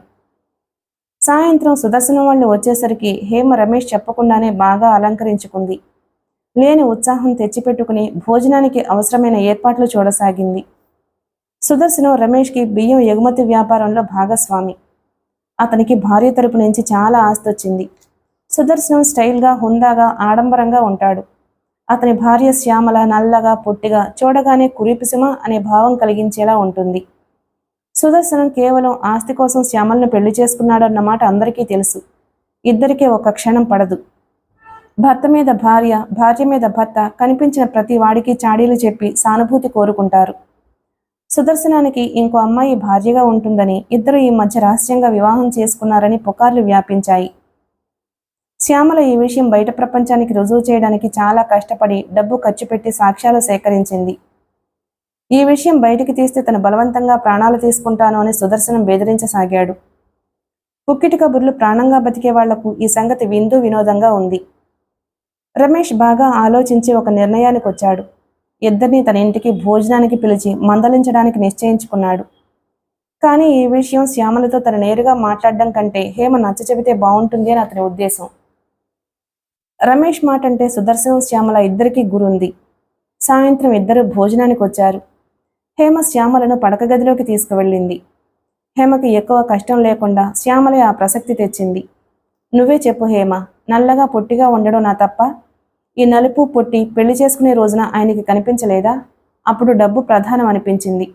సాయంత్రం సుదర్శనం వాళ్ళు వచ్చేసరికి హేమ రమేష్ చెప్పకుండానే బాగా అలంకరించుకుంది. లేని ఉత్సాహం తెచ్చిపెట్టుకుని భోజనానికి అవసరమైన ఏర్పాట్లు చూడసాగింది. సుదర్శనం రమేష్కి బియ్యం ఎగుమతి వ్యాపారంలో భాగస్వామి. అతనికి భార్య తరపు నుంచి చాలా ఆస్తి వచ్చింది. సుదర్శనం స్టైల్గా, హుందాగా, ఆడంబరంగా ఉంటాడు. అతని భార్య శ్యామల నల్లగా, పొట్టిగా, చూడగానే కురీపిసిమ అనే భావం కలిగించేలా ఉంటుంది. సుదర్శనం కేవలం ఆస్తి కోసం శ్యామలను పెళ్లి చేసుకున్నాడన్నమాట అందరికీ తెలుసు. ఇద్దరికీ ఒక క్షణం పడదు. భర్త మీద భార్య, భార్య మీద భర్త కనిపించిన ప్రతి వాడికి చాడీలు చెప్పి సానుభూతి కోరుకుంటారు. సుదర్శనానికి ఇంకో అమ్మాయి భార్యగా ఉంటుందని, ఇద్దరు ఈ మధ్య రహస్యంగా వివాహం చేసుకున్నారని పుకార్లు వ్యాపించాయి. శ్యామల ఈ విషయం బయట ప్రపంచానికి రుజువు చేయడానికి చాలా కష్టపడి డబ్బు ఖర్చు పెట్టి సాక్ష్యాలు సేకరించింది. ఈ విషయం బయటికి తీస్తే తను బలవంతంగా ప్రాణాలు తీసుకుంటాను అని సుదర్శనం బెదిరించసాగాడు. పుక్కిటి కబుర్లు ప్రాణంగా బతికే వాళ్లకు ఈ సంగతి విందు వినోదంగా ఉంది. రమేష్ బాగా ఆలోచించి ఒక నిర్ణయానికి వచ్చాడు. ఇద్దరిని తన ఇంటికి భోజనానికి పిలిచి మందలించడానికి నిశ్చయించుకున్నాడు. కానీ ఈ విషయం శ్యామలతో తను నేరుగా మాట్లాడడం కంటే హేమ నచ్చ చెబితే బాగుంటుంది అని అతని ఉద్దేశం. రమేష్ మాట అంటే సుదర్శనం, శ్యామల ఇద్దరికీ గురుంది. సాయంత్రం ఇద్దరు భోజనానికి వచ్చారు. హేమ శ్యామలను పడక గదిలోకి తీసుకువెళ్ళింది. హేమకి ఎక్కువ కష్టం లేకుండా శ్యామలే ఆ ప్రసక్తి తెచ్చింది. నువ్వే చెప్పు హేమ, నల్లగా పొట్టిగా ఉండడం నా తప్ప? ఈ నలుపు పొట్టి పెళ్లి చేసుకునే రోజున ఆయనకి కనిపించలేదా? అప్పుడు డబ్బు ప్రధానం అనిపించింది.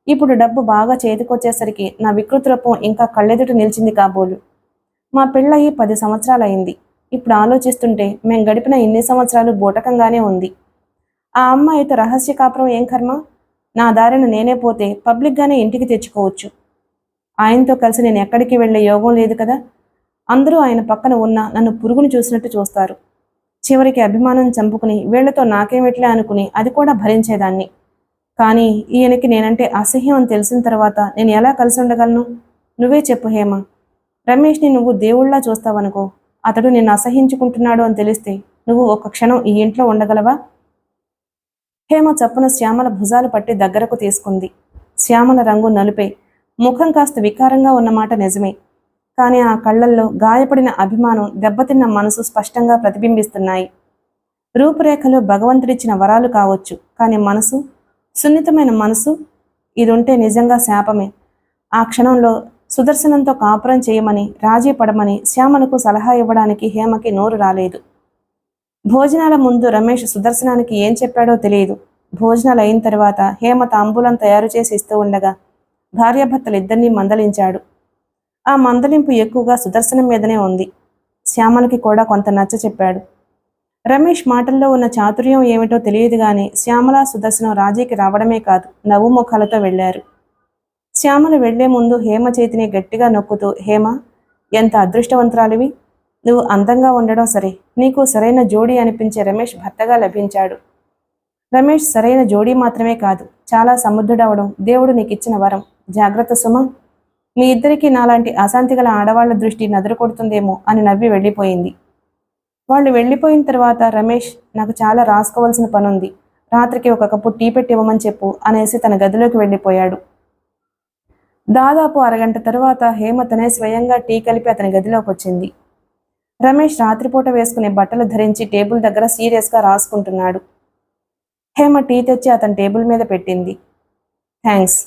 ఇప్పుడు డబ్బు బాగా చేతికొచ్చేసరికి నా వికృతరూపం ఇంకా కళ్ళెదుట నిలిచింది కాబోలు. మా పెళ్ళయి 10 సంవత్సరాలయింది. ఇప్పుడు ఆలోచిస్తుంటే మేం గడిపిన ఇన్ని సంవత్సరాలు బూటకంగానే ఉంది. ఆ అమ్మాయితో రహస్య కాపురం ఏం కర్మ? నా దారిన నేనే పోతే పబ్లిక్గానే ఇంటికి తెచ్చుకోవచ్చు. ఆయనతో కలిసి నేను ఎక్కడికి వెళ్లే యోగం లేదు కదా. అందరూ ఆయన పక్కన ఉన్నా నన్ను పురుగును చూసినట్టు చూస్తారు. చివరికి అభిమానం చంపుకుని వీళ్లతో నాకేమిట్లే అనుకుని అది కూడా భరించేదాన్ని. కానీ ఈయనకి నేనంటే అసహ్యం అని తెలిసిన తర్వాత నేను ఎలా కలిసి ఉండగలను? నువ్వే చెప్పు హేమ. రమేష్ని నువ్వు దేవుళ్లా చూస్తావనుకో, అతడు నిన్ను అసహించుకుంటున్నాడు అని తెలిస్తే నువ్వు ఒక క్షణం ఈ ఇంట్లో ఉండగలవా? హేమ చప్పున శ్యామల భుజాలు పట్టి దగ్గరకు తీసుకుంది. శ్యామల రంగు నలుపే, ముఖం కాస్త వికారంగా ఉన్నమాట నిజమే. కానీ ఆ కళ్ళల్లో గాయపడిన అభిమానం, దెబ్బతిన్న మనసు స్పష్టంగా ప్రతిబింబిస్తున్నాయి. రూపురేఖలు భగవంతుడిచ్చిన వరాలు కావచ్చు, కానీ మనసు, సున్నితమైన మనసు, ఇదుంటే నిజంగా శాపమే. ఆ క్షణంలో సుదర్శనంతో కాపురం చేయమని, రాజీ పడమని శ్యామలకు సలహా ఇవ్వడానికి హేమకి నోరు రాలేదు. భోజనాల ముందు రమేష్ సుదర్శనానికి ఏం చెప్పాడో తెలియదు. భోజనాలు అయిన తర్వాత హేమ తాంబూలం తయారు చేసి ఇస్తూ ఉండగా భార్యాభర్తలిద్దరినీ మందలించాడు. ఆ మందలింపు ఎక్కువగా సుదర్శనం మీదనే ఉంది. శ్యామలకి కూడా కొంత నచ్చ చెప్పాడు. రమేష్ మాటల్లో ఉన్న చాతుర్యం ఏమిటో తెలియదు గాని శ్యామల, సుదర్శనం రాజీకి రావడమే కాదు, నవ్వు ముఖాలతో వెళ్లారు. శ్యామల వెళ్లే ముందు హేమ చేతిని గట్టిగా నొక్కుతూ, హేమ, ఎంత అదృష్టవంతురాలివి. నువ్వు అందంగా ఉండడం సరే, నీకు సరైన జోడీ అనిపించే రమేష్ భర్తగా లభించాడు. రమేష్ సరైన జోడీ మాత్రమే కాదు, చాలా సముద్రుడవడం దేవుడు నీకిచ్చిన వరం. జాగ్రత్త సుమ. మీ ఇద్దరికీ నాలాంటి అశాంతి గల ఆడవాళ్ల దృష్టి నదురు కొడుతుందేమో అని నవ్వి వెళ్ళిపోయింది. వాళ్ళు వెళ్ళిపోయిన తర్వాత రమేష్, నాకు చాలా రాసుకోవాల్సిన పనుంది, రాత్రికి ఒక కప్పు టీ పెట్టి ఇవ్వమని చెప్పు అనేసి తన గదిలోకి వెళ్ళిపోయాడు. దాదాపు అరగంట తరువాత హేమ తనే స్వయంగా టీ కలిపి అతని గదిలోకి వచ్చింది. రమేష్ రాత్రిపూట వేసుకునే బట్టలు ధరించి టేబుల్ దగ్గర సీరియస్గా రాసుకుంటున్నాడు. హేమ టీ తెచ్చి అతని టేబుల్ మీద పెట్టింది. థ్యాంక్స్.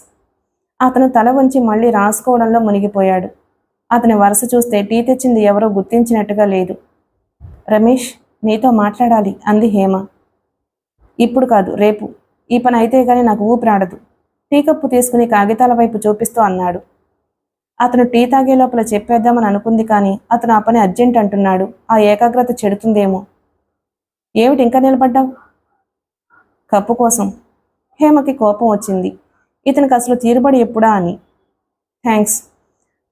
అతను తల వంచి మళ్ళీ రాసుకోవడంలో మునిగిపోయాడు. అతని వరుస చూస్తే టీ తెచ్చింది ఎవరో గుర్తించినట్టుగా లేదు. రమేష్, నీతో మాట్లాడాలి అంది హేమ. ఇప్పుడు కాదు, రేపు. ఈ పని అయితే గానీ నాకు ఊపిరాడదు. టీ కప్పు తీసుకుని కాగితాల వైపు చూపిస్తూ అన్నాడు. అతను టీ తాగే లోపల చెప్పేద్దామని అనుకుంది కానీ అతను ఆ పని అర్జెంట్ అంటున్నాడు. ఆ ఏకాగ్రత చెడుతుందేమో. ఏమిటి ఇంకా నిలబడ్డావు? కప్పు కోసం. హేమకి కోపం వచ్చింది. ఇతనికి అసలు తీరుబడి ఎప్పుడా అని. థ్యాంక్స్.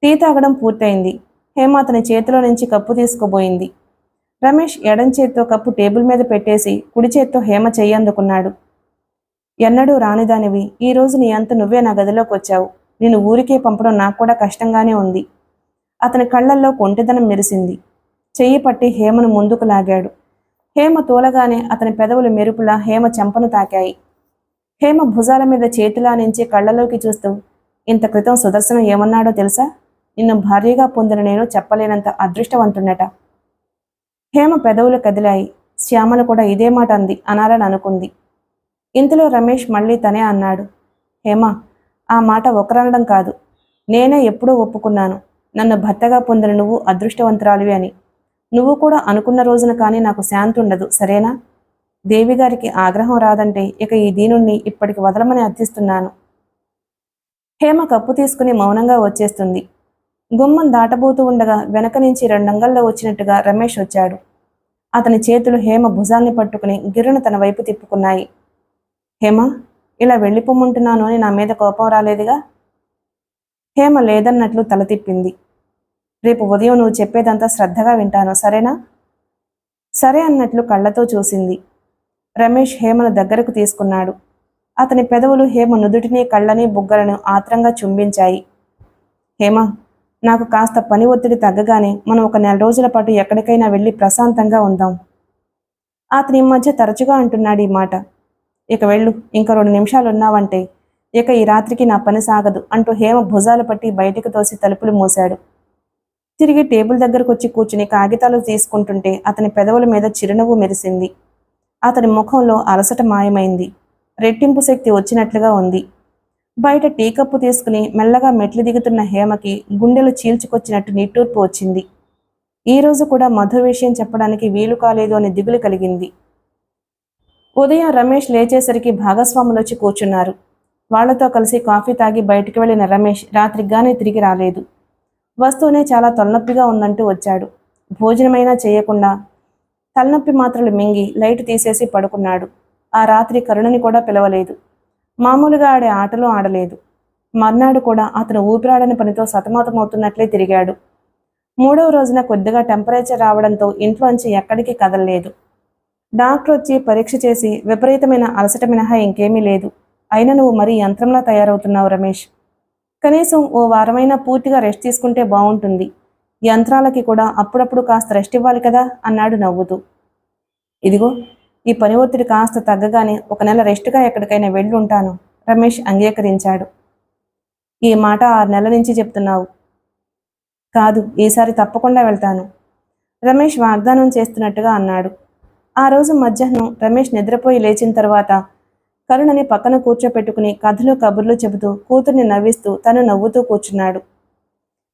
టీ తాగడం పూర్తయింది. హేమ అతని చేతిలో నుంచి కప్పు తీసుకుపోయింది. రమేష్ ఎడం చేత్తో కప్పు టేబుల్ మీద పెట్టేసి కుడి చేత్తో హేమ చెయ్యి అందుకున్నాడు. ఎన్నడూ రానిదానివి, ఈరోజు నీ అంత నువ్వే నా గదిలోకి వచ్చావు. నేను ఊరికే పంపడం నాకు కూడా కష్టంగానే ఉంది. అతని కళ్ళల్లో కొంటెదనం మెరిసింది. చెయ్యి పట్టి హేమను ముందుకు లాగాడు. హేమ తోలగానే అతని పెదవులు మెరుపులా హేమ చెంపను తాకాయి. హేమ భుజాల మీద చేతిలా నుంచి కళ్ళలోకి చూస్తూ, ఇంత క్రితం సుదర్శనం ఏమన్నాడో తెలుసా? నిన్ను భార్యగా పొందిన నేను చెప్పలేనంత అదృష్టవంతున్నట. హేమ పెదవులు కదిలాయి. శ్యామల కూడా ఇదే మాట అంది అనాలని అనుకుంది. ఇంతలో రమేష్ మళ్ళీ తనే అన్నాడు, హేమ, ఆ మాట ఒకరనడం కాదు, నేనే ఎప్పుడూ ఒప్పుకున్నాను. నన్ను భర్తగా పొందిన నువ్వు అదృష్టవంతురాలివి అని. నువ్వు కూడా అనుకున్న రోజున కానీ నాకు శాంతి ఉండదు, సరేనా? దేవిగారికి ఆగ్రహం రాదంటే ఇక ఈ దీనుణ్ణి ఇప్పటికి వదలమని అర్థిస్తున్నాను. హేమ కప్పు తీసుకుని మౌనంగా వచ్చేస్తుంది. గుమ్మం దాటబోతూ ఉండగా వెనక నుంచి రెండంగల్లో వచ్చినట్టుగా రమేష్ వచ్చాడు. అతని చేతులు హేమ భుజాల్ని పట్టుకుని గిర్రున తన వైపు తిప్పుకున్నాయి. హేమ, ఇలా వెళ్ళిపోమ్మంటున్నాను అని నా మీద కోపం రాలేదుగా? హేమ లేదన్నట్లు తల తిప్పింది. రేపు ఉదయం నువ్వు చెప్పేదంతా శ్రద్ధగా వింటాను, సరేనా? సరే అన్నట్లు కళ్ళతో చూసింది. రమేష్ హేమను దగ్గరకు తీసుకున్నాడు. అతని పెదవులు హేమ నుదుటిని కళ్ళని బుగ్గలను ఆత్రంగా చుంబించాయి. హేమ, నాకు కాస్త పని ఒత్తిడి తగ్గగానే మనం ఒక 4 రోజుల పాటు ఎక్కడికైనా వెళ్ళి ప్రశాంతంగా ఉందాం. అతని ఈ మధ్య తరచుగా అంటున్నాడు ఈ మాట. ఇక వెళ్ళు, ఇంక 2 నిమిషాలు ఉన్నావంటే ఇక ఈ రాత్రికి నా పని సాగదు అంటూ హేమ భుజాలు పట్టి బయటకు తోసి తలుపులు మూశాడు. తిరిగి టేబుల్ దగ్గరకు వచ్చి కూర్చుని కాగితాలు తీసుకుంటుంటే అతని పెదవుల మీద చిరునవ్వు మెరిసింది. అతని ముఖంలో అలసట మాయమైంది. రెట్టింపు శక్తి వచ్చినట్లుగా ఉంది. బయట టీ కప్పు తీసుకుని మెల్లగా మెట్లు దిగుతున్న హేమకి గుండెలు చీల్చుకొచ్చినట్టు నిట్టూర్పు వచ్చింది. ఈ రోజు కూడా మధు విషయం చెప్పడానికి వీలు కాలేదు అని దిగులు కలిగింది. ఉదయం రమేష్ లేచేసరికి భాగస్వాములొచ్చి కూర్చున్నారు. వాళ్లతో కలిసి కాఫీ తాగి బయటికి వెళ్లిన రమేష్ రాత్రిగానే తిరిగి రాలేదు. వస్తూనే చాలా తలనొప్పిగా ఉందంటూ వచ్చాడు. భోజనమైనా చేయకుండా తలనొప్పి మాత్రలు మింగి లైట్ తీసేసి పడుకున్నాడు. ఆ రాత్రి కరుణని కూడా పిలవలేదు. మామూలుగా ఆడే ఆటలు ఆడలేదు. మర్నాడు కూడా అతను ఊపిరాడని పనితో సతమతమవుతున్నట్లే తిరిగాడు. 3వ రోజున కొద్దిగా టెంపరేచర్ రావడంతో ఇంట్లోంచి ఎక్కడికి కదలలేదు. డాక్టర్ వచ్చి పరీక్ష చేసి విపరీతమైన అలసట మినహా ఇంకేమీ లేదు. అయినా నువ్వు మరీ యంత్రంలా తయారవుతున్నావు రమేష్. కనీసం ఓ వారమైనా పూర్తిగా రెస్ట్ తీసుకుంటే బాగుంటుంది. యంత్రాలకి కూడా అప్పుడప్పుడు కాస్త రెస్ట్ ఇవ్వాలి కదా అన్నాడు నవ్వుతూ. ఇదిగో, ఈ పని ఒత్తిడి కాస్త తగ్గగానే 1 నెల రెస్ట్గా ఎక్కడికైనా వెళ్ళి ఉంటాను. రమేష్ అంగీకరించాడు. ఈ మాట 6 నెలల నుంచి చెప్తున్నావు. కాదు, ఈసారి తప్పకుండా వెళ్తాను. రమేష్ వాగ్దానం చేస్తున్నట్టుగా అన్నాడు. ఆ రోజు మధ్యాహ్నం రమేష్ నిద్రపోయి లేచిన తర్వాత కరుణని పక్కన కూర్చోపెట్టుకుని కథలు కబుర్లు చెబుతూ కూతుర్ని నవ్విస్తూ తను నవ్వుతూ కూర్చున్నాడు.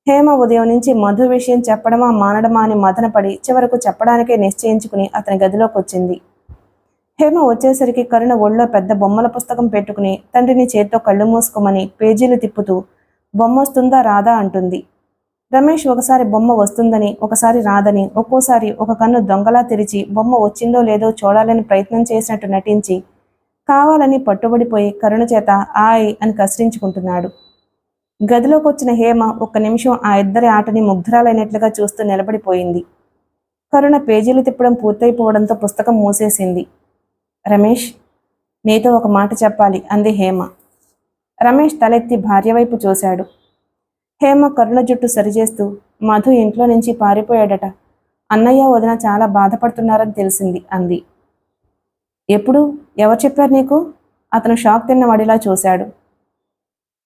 హేమ ఉదయం నుంచి మధు విషయం చెప్పడమా మానడమా అని మదనపడి చివరకు చెప్పడానికే నిశ్చయించుకుని అతని గదిలోకి వచ్చింది. హేమ వచ్చేసరికి కరుణ ఒళ్ళో పెద్ద బొమ్మల పుస్తకం పెట్టుకుని తండ్రిని చేత్తో కళ్ళు మూసుకోమని పేజీలు తిప్పుతూ బొమ్మ వస్తుందా రాదా అంటుంది. రమేష్ ఒకసారి బొమ్మ వస్తుందని, ఒకసారి రాదని, ఒక్కోసారి ఒక కన్ను దొంగలా తెరిచి బొమ్మ వచ్చిందో లేదో చూడాలని ప్రయత్నం చేసినట్టు నటించి కావాలని పట్టుబడిపోయి కరుణ చేత ఆయ్ అని కసిరించుకుంటున్నాడు. గదిలోకి వచ్చిన హేమ 1 నిమిషం ఆ ఇద్దరి ఆటని ముగ్ధురాలైనట్లుగా చూస్తూ నిలబడిపోయింది. కరుణ పేజీలు తిప్పడం పూర్తయిపోవడంతో పుస్తకం మూసేసింది. రమేష్, నీతో ఒక మాట చెప్పాలి అంది హేమ. రమేష్ తలెత్తి భార్య వైపు చూశాడు. హేమ కరుణ జుట్టు సరిచేస్తూ, మధు ఇంట్లో నుంచి పారిపోయాడట. అన్నయ్య వదిన చాలా బాధపడుతున్నారని తెలిసింది అంది. ఎప్పుడు? ఎవరు చెప్పారు నీకు? అతను షాక్ తిన్నవాడిలా చూశాడు.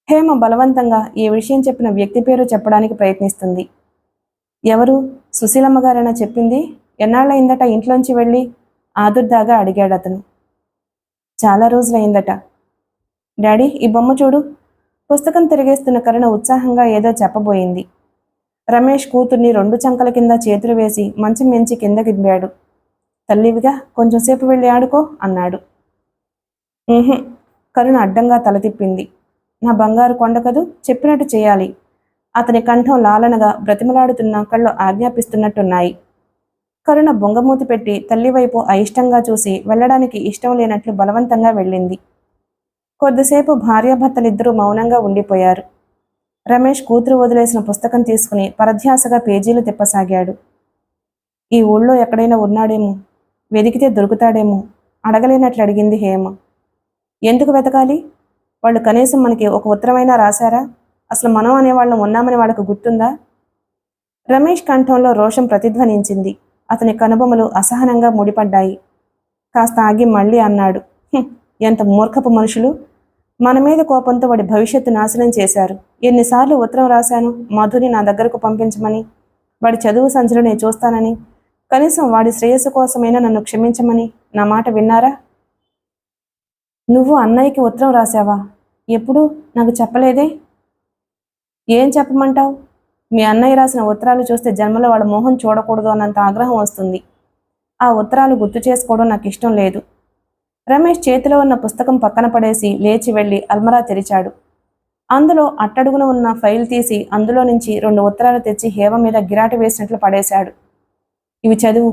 హేమ బలవంతంగా ఈ విషయం చెప్పిన వ్యక్తి పేరు చెప్పడానికి ప్రయత్నిస్తుంది. ఎవరు? సుశీలమ్మ గారైనా చెప్పింది? ఎన్నాళ్ళయిందట ఇంట్లోంచి వెళ్ళి? ఆదుర్దాగా అడిగాడు అతను. చాలా రోజులైందట. డాడీ, ఈ బొమ్మ చూడు. పుస్తకం తిరిగేస్తున్న కరుణ ఉత్సాహంగా ఏదో చెప్పబోయింది. రమేష్ కూతుర్ని 2 చంకల కింద చేతులు వేసి మంచం మించి కిందకింపాడు. తల్లివిగా కొంచెంసేపు వెళ్ళి ఆడుకో అన్నాడు. కరుణ అడ్డంగా తల తిప్పింది. నా బంగారు కొండ కదూ, చెప్పినట్టు చేయాలి. అతని కంఠం లాలనగా బ్రతిమలాడుతున్న కళ్ళు ఆజ్ఞాపిస్తున్నట్టున్నాయి. కరుణ బొంగమూతి పెట్టి తల్లివైపు అయిష్టంగా చూసి వెళ్ళడానికి ఇష్టం లేనట్లు బలవంతంగా వెళ్ళింది. కొద్దిసేపు భార్యాభర్తలిద్దరూ మౌనంగా ఉండిపోయారు. రమేష్ కూతురు వదిలేసిన పుస్తకం తీసుకుని పరధ్యాసగా పేజీలు తిప్పసాగాడు. ఈ ఊళ్ళో ఎక్కడైనా ఉన్నాడేమో, వెదికితే దొరుకుతాడేమో అడగలేనట్లు అడిగింది హేమ. ఎందుకు వెతకాలి? వాళ్ళు కనీసం మనకి ఒక ఉత్తరమైనా రాశారా? అసలు మనం అనేవాళ్ళం ఉన్నామని వాళ్ళకు గుర్తుందా? రమేష్ కంఠంలో రోషం ప్రతిధ్వనించింది. అతని కనుబొమలు అసహనంగా ముడిపడ్డాయి. కాస్త ఆగి మళ్ళీ అన్నాడు, ఎంత మూర్ఖపు మనుషులు! మన మీద కోపంతో వాడి భవిష్యత్తు నాశనం చేశారు. ఎన్నిసార్లు ఉత్తరం రాశాను మధుని నా దగ్గరకు పంపించమని, వాడి చదువు సంచులు నేను చూస్తానని, కనీసం వాడి శ్రేయస్సు కోసమైనా నన్ను క్షమించమని. నా మాట విన్నారా? నువ్వు అన్నయ్యకి ఉత్తరం రాశావా? ఎప్పుడు? నాకు చెప్పలేదే. ఏం చెప్పమంటావు? మీ అన్నయ్య రాసిన ఉత్తరాలు చూస్తే జన్మలో వాళ్ళ మోహం చూడకూడదు అన్నంత ఆగ్రహం వస్తుంది. ఆ ఉత్తరాలు గుర్తు చేసుకోవడం నాకు ఇష్టం లేదు. రమేష్ చేతిలో ఉన్న పుస్తకం పక్కన పడేసి లేచి వెళ్లి అల్మరా తెరిచాడు. అందులో అట్టడుగున ఉన్న ఫైల్ తీసి అందులో నుంచి 2 ఉత్తరాలు తెచ్చి హేమ మీద గిరాటి వేసినట్లు పడేశాడు. ఇవి చదువు.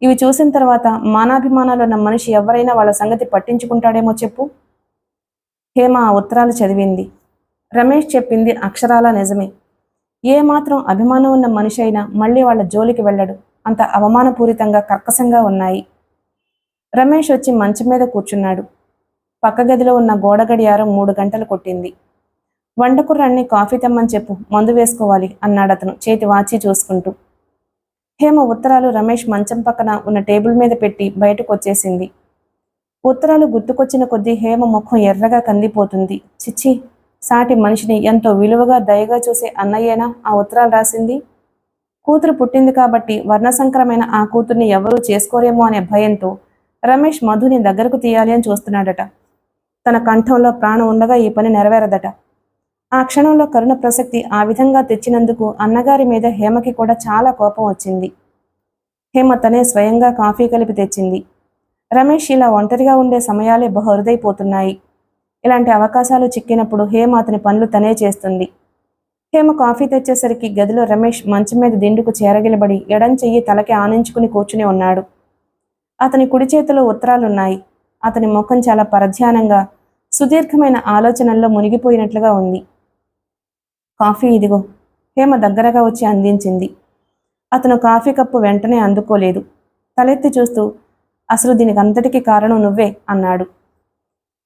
ఇవి చూసిన తర్వాత మానాభిమానాలున్న మనిషి ఎవరైనా వాళ్ళ సంగతి పట్టించుకుంటాడేమో చెప్పు. హేమ ఆ ఉత్తరాలు చదివింది. రమేష్ చెప్పింది అక్షరాలా నిజమే. ఏమాత్రం అభిమానం ఉన్న మనిషి అయినా మళ్ళీ వాళ్ళ జోలికి వెళ్ళడు. అంత అవమానపూరితంగా కర్కశంగా ఉన్నాయి. రమేష్ వచ్చి మంచం మీద కూర్చున్నాడు. పక్క గదిలో ఉన్న గోడ గడియారం 3 గంటలు కొట్టింది. వంటకుర్రాన్ని కాఫీ తెమ్మని చెప్పు, మందు వేసుకోవాలి అన్నాడతను చేతి వాచి చూసుకుంటూ. హేమ ఉత్తరాలు రమేష్ మంచం పక్కన ఉన్న టేబుల్ మీద పెట్టి బయటకు వచ్చేసింది. ఉత్తరాలు గుర్తుకొచ్చిన కొద్దీ హేమ ముఖం ఎర్రగా కందిపోతుంది. చిచ్చి, సాటి మనిషిని ఎంతో విలువగా దయగా చూసే అన్నయ్యేనా ఆ ఉత్తరాలు రాసింది? కూతురు పుట్టింది కాబట్టి వర్ణసంకరమైన ఆ కూతుర్ని ఎవరూ చేసుకోరేమో అనే భయంతో రమేష్ మధుని దగ్గరకు తీయాలి అని చూస్తున్నాడట. తన కంఠంలో ప్రాణం ఉండగా ఈ పని నెరవేరదట. ఆ క్షణంలో కరుణ ప్రసక్తి ఆ విధంగా తెచ్చినందుకు అన్నగారి మీద హేమకి కూడా చాలా కోపం వచ్చింది. హేమ తనే స్వయంగా కాఫీ కలిపి తెచ్చింది. రమేష్ ఇలా ఒంటరిగా ఉండే సమయాలే బహురుదైపోతున్నాయి. ఇలాంటి అవకాశాలు చిక్కినప్పుడు హేమ అతని పనులు తనే చేస్తుంది. హేమ కాఫీ తెచ్చేసరికి గదిలో రమేష్ మంచం మీద దిండుకు చేరగిలబడి ఎడం చెయ్యి తలకి ఆనించుకుని కూర్చుని ఉన్నాడు. అతని కుడి చేతిలో ఉత్తరాలున్నాయి. అతని ముఖం చాలా పరధ్యానంగా, సుదీర్ఘమైన ఆలోచనల్లో మునిగిపోయినట్లుగా ఉంది. కాఫీ ఇదిగో, హేమ దగ్గరగా వచ్చి అందించింది. అతను కాఫీ కప్పు వెంటనే అందుకోలేదు. తలెత్తి చూస్తూ, అసలు దీనికి అంతటికీ కారణం నువ్వే అన్నాడు.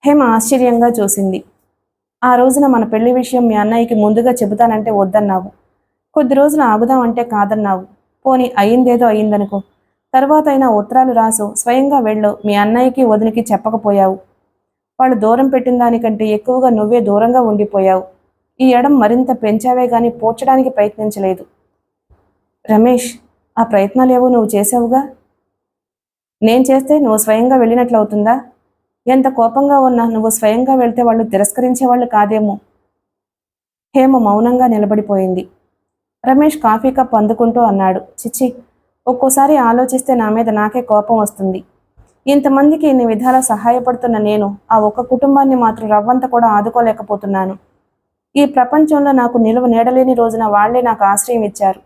హేమ ఆశ్చర్యంగా చూసింది. ఆ రోజున మన పెళ్లి విషయం మీ అన్నయ్యకి ముందుగా చెబుతానంటే వద్దన్నావు. కొద్ది రోజులు ఆగుదామంటే కాదన్నావు. పోని అయిందేదో అయిందనుకో. తర్వాత అయినా ఉత్తరాలు రాసు, స్వయంగా వెళ్ళు, మీ అన్నయ్యకి వదినికి చెప్పకపోయావు. వాళ్ళు దూరం పెట్టిన దానికంటే ఎక్కువగా నువ్వే దూరంగా ఉండిపోయావు. ఈ ఎడం మరింత పెంచావే గాని పోడ్చడానికి ప్రయత్నించలేదు. రమేష్, ఆ ప్రయత్నాలేవో నువ్వు చేసావుగా. నేను చేస్తే నువ్వు స్వయంగా వెళ్ళినట్లవుతుందా? ఎంత కోపంగా ఉన్నా నువ్వు స్వయంగా వెళ్తే వాళ్ళు తిరస్కరించేవాళ్ళు కాదేమో. హేమ మౌనంగా నిలబడిపోయింది. రమేష్ కాఫీ కప్ అందుకుంటూ అన్నాడు, చిచ్చి, ఒక్కోసారి ఆలోచిస్తే నా మీద నాకే కోపం వస్తుంది. ఇంతమందికి ఇన్ని విధాలా సహాయపడుతున్న నేను ఆ ఒక్క కుటుంబాన్ని మాత్రం రవ్వంత కూడా ఆదుకోలేకపోతున్నాను. ఈ ప్రపంచంలో నాకు నిలువ నీడలేని రోజున వాళ్లే నాకు ఆశ్రయం ఇచ్చారు.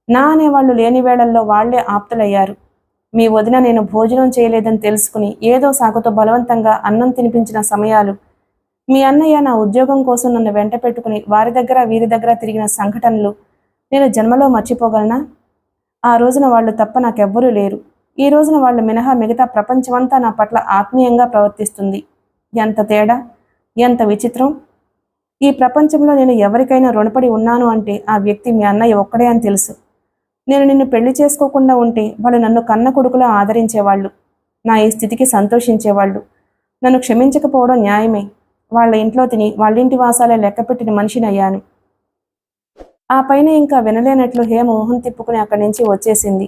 నా అనేవాళ్లు లేని వేళల్లో వాళ్లే ఆప్తులయ్యారు. మీ వదిన నేను భోజనం చేయలేదని తెలుసుకుని ఏదో సాకుతో బలవంతంగా అన్నం తినిపించిన సమయాలు, మీ అన్నయ్య నా ఉద్యోగం కోసం నన్ను వెంట పెట్టుకుని వారి దగ్గర వీరి దగ్గర తిరిగిన సంఘటనలు నేను జన్మలో మర్చిపోగలనా? ఆ రోజున వాళ్ళు తప్ప నాకెవ్వరూ లేరు. ఈ రోజున వాళ్ళు మినహా మిగతా ప్రపంచమంతా నా పట్ల ఆత్మీయంగా ప్రవర్తిస్తుంది. ఎంత తేడా, ఎంత విచిత్రం! ఈ ప్రపంచంలో నేను ఎవరికైనా రుణపడి ఉన్నాను అంటే ఆ వ్యక్తి మీ అన్నయ్య ఒక్కడే అని తెలుసు. నేను నిన్ను పెళ్లి చేసుకోకుండా ఉంటే వాళ్ళు నన్ను కన్న కొడుకులా ఆదరించేవాళ్ళు. నా ఈ స్థితికి సంతోషించేవాళ్ళు. నన్ను క్షమించకపోవడం న్యాయమే. వాళ్ళ ఇంట్లో తిని వాళ్ళింటి వాసాలే లెక్కపెట్టిన మనిషినయ్యాను. ఆ పైన ఇంకా వినలేనట్లు హేమ మొహం తిప్పుకుని అక్కడి నుంచి వచ్చేసింది.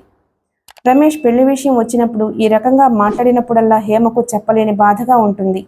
రమేష్ పెళ్లి విషయం వచ్చినప్పుడు ఈ రకంగా మాట్లాడినప్పుడల్లా హేమకు చెప్పలేని బాధగా ఉంటుంది.